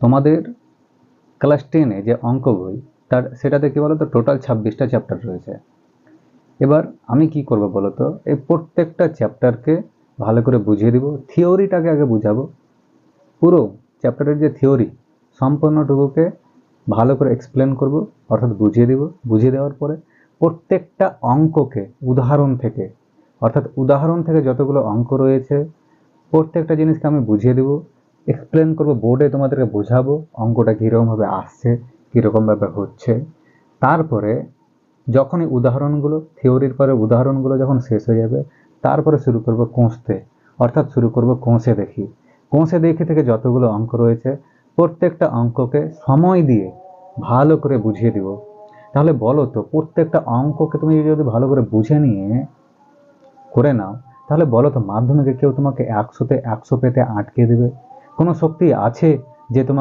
তোমাদের ক্লাস 10-এ যে অঙ্ক বই সেটাতে কি বলতো টোটাল 26টা চ্যাপ্টার রয়েছে। এবার আমি কি করব বলো তো, এই প্রত্যেকটা চ্যাপ্টারকে ভালো করে বুঝিয়ে দিব। থিওরিটাকে আগে বুঝাবো, পুরো চ্যাপ্টারের যে থিওরি সম্পূর্ণটুকুকে ভালো করে এক্সপ্লেন করব, অর্থাৎ বুঝিয়ে দিব। বুঝিয়ে দেওয়ার পরে প্রত্যেকটা অঙ্ককে উদাহরণ থেকে, অর্থাৎ উদাহরণ থেকে যতগুলো অঙ্ক রয়েছে প্রত্যেকটা জিনিসকে আমি বুঝিয়ে দেবো, এক্সপ্লেন করব, বোর্ডে তোমাদেরকে বোঝাবো অঙ্কটা কীরকমভাবে আসছে, কীরকমভাবে হচ্ছে। তারপরে যখন এই উদাহরণগুলো, থিওরির পরে উদাহরণগুলো যখন শেষ হয়ে যাবে, তারপরে শুরু করব কষতে, অর্থাৎ শুরু করব কষে দেখি। কষে দেখি থেকে যতগুলো অঙ্ক রয়েছে প্রত্যেকটা অঙ্ককে সময় দিয়ে ভালো করে বুঝিয়ে দিব। তাহলে বলো তো, প্রত্যেকটা অঙ্ককে তুমি যদি ভালো করে বুঝে নিয়ে করে নাও, তাহলে বলো তো মাধ্যমিকে কেউ তোমাকে 100-তে 100 পেতে আটকে দেবে? কোনো শক্তি আছে যে তোমাকে